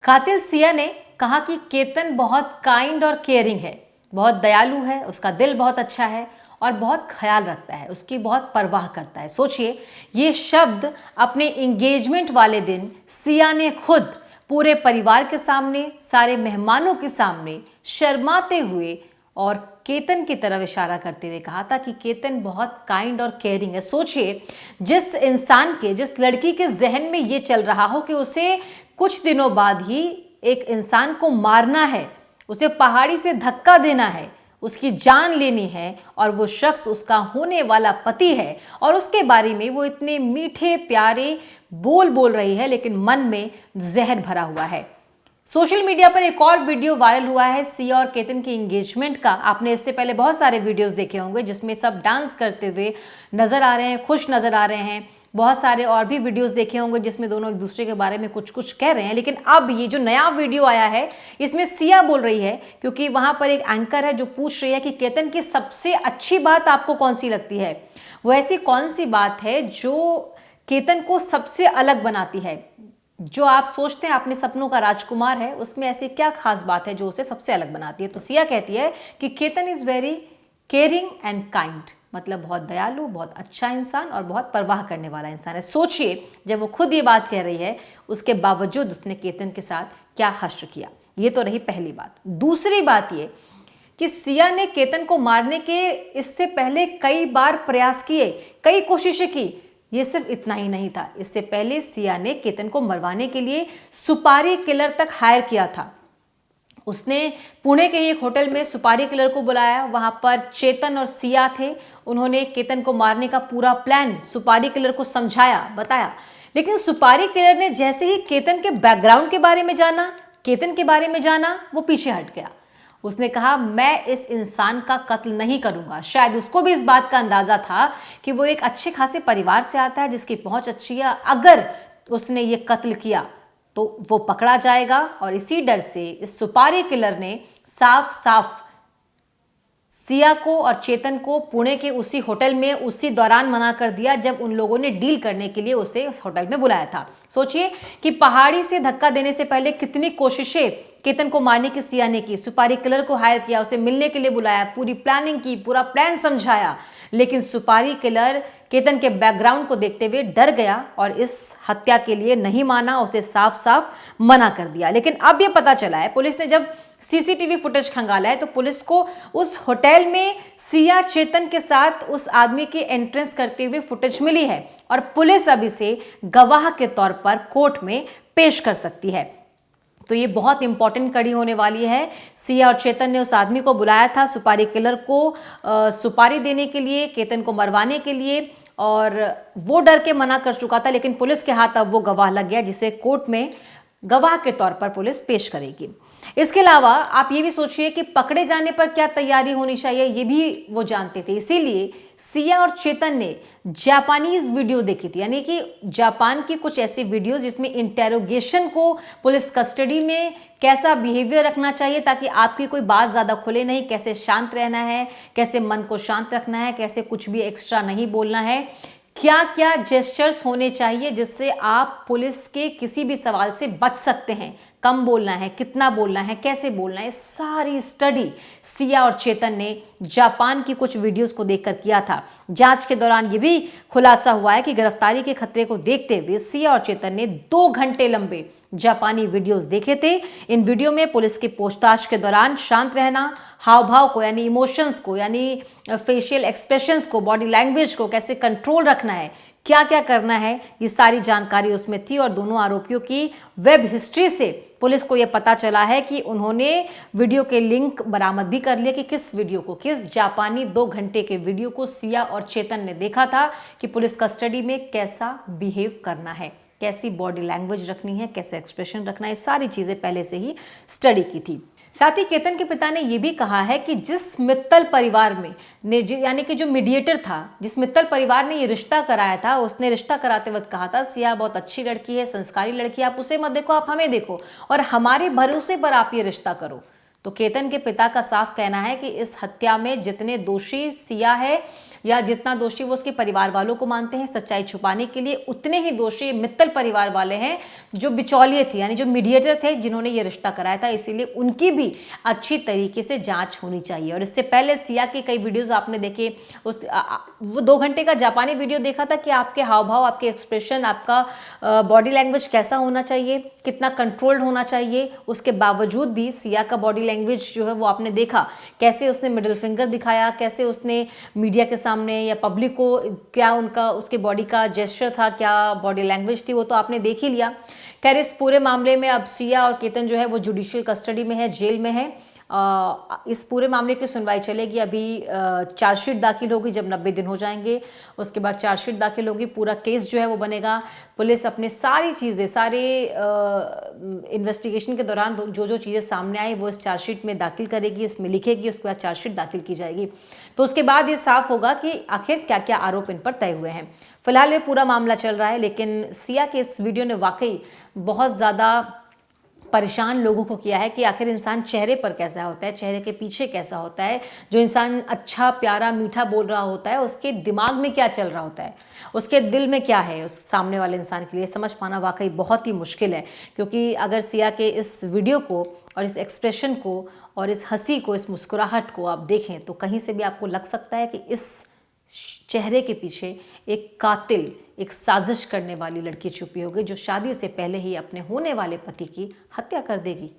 कातिल सिया ने कहा कि केतन बहुत काइंड और केयरिंग है, बहुत दयालु है, उसका दिल बहुत अच्छा है और बहुत ख्याल रखता है, उसकी बहुत परवाह करता है। सोचिए, ये शब्द अपने एंगेजमेंट वाले दिन सिया ने खुद पूरे परिवार के सामने, सारे मेहमानों के सामने शर्माते हुए और केतन की तरफ इशारा करते हुए कहा था कि केतन बहुत काइंड और केयरिंग है। सोचिए, जिस इंसान के, जिस लड़की के जहन में ये चल रहा हो कि उसे कुछ दिनों बाद ही एक इंसान को मारना है, उसे पहाड़ी से धक्का देना है, उसकी जान लेनी है, और वो शख्स उसका होने वाला पति है, और उसके बारे में वो इतने मीठे प्यारे बोल बोल रही है, लेकिन मन में जहर भरा हुआ है। सोशल मीडिया पर एक और वीडियो वायरल हुआ है सिया और केतन की एंगेजमेंट का। आपने इससे पहले बहुत सारे वीडियोस देखे होंगे जिसमें सब डांस करते हुए नजर आ रहे हैं, खुश नजर आ रहे हैं। बहुत सारे और भी वीडियोस देखे होंगे जिसमें दोनों एक दूसरे के बारे में कुछ कुछ कह रहे हैं। लेकिन अब ये जो नया वीडियो आया है, इसमें सिया बोल रही है, क्योंकि वहां पर एक एंकर है जो पूछ रही है कि केतन की सबसे अच्छी बात आपको कौन सी लगती है, वो ऐसी कौन सी बात है जो केतन को सबसे अलग बनाती है, जो आप सोचते हैं अपने सपनों का राजकुमार है, उसमें ऐसी क्या खास बात है जो उसे सबसे अलग बनाती है। तो सिया कहती है कि Ketan is very caring and kind, मतलब बहुत दयालु, बहुत अच्छा इंसान और बहुत परवाह करने वाला इंसान है। सोचिए, जब वो खुद ये बात कह रही है, उसके बावजूद उसने केतन के साथ क्या हश्र किया। ये तो रही पहली बात। दूसरी बात ये कि सिया ने केतन को मारने के इससे पहले कई बार प्रयास किए, कई कोशिशें की। ये सिर्फ इतना ही नहीं था, इससे पहले सिया ने केतन को मरवाने के लिए सुपारी किलर तक हायर किया था। उसने पुणे के ही एक होटल में सुपारी किलर को बुलाया, वहां पर चेतन और सिया थे। उन्होंने केतन को मारने का पूरा प्लान सुपारी किलर को समझाया, बताया। लेकिन सुपारी किलर ने जैसे ही केतन के बैकग्राउंड के बारे में जाना, केतन के बारे में जाना, वो पीछे हट गया। उसने कहा, मैं इस इंसान का कत्ल नहीं करूंगा। शायद उसको भी इस बात का अंदाजा था कि वो एक अच्छे खासे परिवार से आता है, जिसकी पहुंच अच्छी है। अगर उसने ये कत्ल किया तो वो पकड़ा जाएगा, और इसी डर से इस सुपारी किलर ने साफ साफ सिया को और चेतन को पुणे के उसी होटल में उसी दौरान मना कर दिया जब उन लोगों ने डील करने के लिए उसे उस होटल में बुलाया था। सोचिए कि पहाड़ी से धक्का देने से पहले कितनी कोशिशें केतन को मारने की सिया ने की। सुपारी किलर को हायर किया, उसे मिलने के लिए बुलाया, पूरी प्लानिंग की, पूरा प्लान समझाया। लेकिन सुपारी किलर केतन के बैकग्राउंड को देखते हुए डर गया और इस हत्या के लिए नहीं माना, उसे साफ साफ मना कर दिया। लेकिन अब यह पता चला है, पुलिस ने जब सीसीटीवी फुटेज खंगाला है, तो पुलिस को उस होटल में सिया चेतन के साथ उस आदमी की एंट्रेंस करते हुए फुटेज मिली है, और पुलिस अब इसे गवाह के तौर पर कोर्ट में पेश कर सकती है। तो ये बहुत इंपॉर्टेंट कड़ी होने वाली है। सिया और चेतन ने उस आदमी को बुलाया था सुपारी किलर को सुपारी देने के लिए, केतन को मरवाने के लिए, और वो डर के मना कर चुका था। लेकिन पुलिस के हाथ अब वो गवाह लग गया, जिसे कोर्ट में गवाह के तौर पर पुलिस पेश करेगी। इसके अलावा आप ये भी सोचिए कि पकड़े जाने पर क्या तैयारी होनी चाहिए, ये भी वो जानते थे। इसीलिए सिया और चेतन ने जापानीज वीडियो देखी थी, यानी कि जापान की कुछ ऐसी वीडियोस जिसमें इंटेरोगेशन को, पुलिस कस्टडी में कैसा बिहेवियर रखना चाहिए ताकि आपकी कोई बात ज़्यादा खुले नहीं, कैसे शांत रहना है, कैसे मन को शांत रखना है, कैसे कुछ भी एक्स्ट्रा नहीं बोलना है, क्या क्या जेस्चर्स होने चाहिए जिससे आप पुलिस के किसी भी सवाल से बच सकते हैं, कम बोलना है, कितना बोलना है, कैसे बोलना है। सारी स्टडी सिया और चेतन ने जापान की कुछ वीडियोस को देखकर किया था। जांच के दौरान ये भी खुलासा हुआ है कि गिरफ्तारी के खतरे को देखते हुए सिया और चेतन ने 2 घंटे लंबे जापानी वीडियोस देखे थे। इन वीडियो में पुलिस की पूछताछ के दौरान शांत रहना, हाव भाव को यानी इमोशंस को, यानी फेशियल एक्सप्रेशंस को, बॉडी लैंग्वेज को कैसे कंट्रोल रखना है, क्या क्या करना है, ये सारी जानकारी उसमें थी। और दोनों आरोपियों की वेब हिस्ट्री से पुलिस को यह पता चला है कि उन्होंने वीडियो के लिंक बरामद भी कर लिए कि किस वीडियो को, किस जापानी 2 घंटे के वीडियो को सिया और चेतन ने देखा था कि पुलिस कस्टडी में कैसा बिहेव करना है, कैसी बॉडी लैंग्वेज रखनी है, कैसे एक्सप्रेशन रखना है। सारी चीजें पहले से ही स्टडी की थी। साथ ही केतन के पिता ने यह भी कहा है कि जिस मित्तल परिवार में यानी कि जो मीडिएटर था, जिस मित्तल परिवार ने ये रिश्ता कराया था, उसने रिश्ता कराते वक्त कहा था, सिया बहुत अच्छी लड़की है, संस्कारी लड़की है, आप उसे मत देखो, आप हमें देखो और हमारे भरोसे पर आप ये रिश्ता करो। तो केतन के पिता का साफ कहना है कि इस हत्या में जितने दोषी सिया है, या जितना दोषी वो उसके परिवार वालों को मानते हैं सच्चाई छुपाने के लिए, उतने ही दोषी मित्तल परिवार वाले हैं जो बिचौलिए थे, यानी जो मीडिएटर थे जिन्होंने ये रिश्ता कराया था। इसीलिए उनकी भी अच्छी तरीके से जांच होनी चाहिए। और इससे पहले सिया के कई वीडियोस आपने देखे, वो 2 घंटे का जापानी वीडियो देखा था कि आपके हाव भाव, आपके एक्सप्रेशन, आपका बॉडी लैंग्वेज कैसा होना चाहिए, कितना कंट्रोल्ड होना चाहिए। उसके बावजूद भी सिया का बॉडी लैंग्वेज जो है वो आपने देखा, कैसे उसने मिडिल फिंगर दिखाया, कैसे उसने मीडिया के सामने या पब्लिक को, क्या उनका उसके बॉडी का जेस्चर था, क्या बॉडी लैंग्वेज थी, वो तो आपने देख ही लिया। खैर इस पूरे मामले में अब सिया और केतन जो है वो जुडिशियल कस्टडी में है, जेल में है। इस पूरे मामले की सुनवाई चलेगी। अभी चार्जशीट दाखिल होगी, जब 90 दिन हो जाएंगे उसके बाद चार्जशीट दाखिल होगी, पूरा केस जो है वो बनेगा। पुलिस अपने सारी चीज़ें, सारे इन्वेस्टिगेशन के दौरान जो जो चीज़ें सामने आई वो इस चार्जशीट में दाखिल करेगी, इसमें लिखेगी, उसके बाद चार्जशीट दाखिल की जाएगी। तो उसके बाद ये साफ होगा कि आखिर क्या क्या आरोप इन पर तय हुए हैं। फिलहाल ये पूरा मामला चल रहा है, लेकिन सिया के इस वीडियो ने वाकई बहुत ज़्यादा परेशान लोगों को किया है कि आखिर इंसान चेहरे पर कैसा होता है, चेहरे के पीछे कैसा होता है। जो इंसान अच्छा, प्यारा, मीठा बोल रहा होता है, उसके दिमाग में क्या चल रहा होता है, उसके दिल में क्या है, उस सामने वाले इंसान के लिए समझ पाना वाकई बहुत ही मुश्किल है। क्योंकि अगर सिया के इस वीडियो को और इस एक्सप्रेशन को और इस हंसी को, इस मुस्कुराहट को आप देखें तो कहीं से भी आपको लग सकता है कि इस चेहरे के पीछे एक कातिल, एक साजिश करने वाली लड़की छुपी होगी जो शादी से पहले ही अपने होने वाले पति की हत्या कर देगी।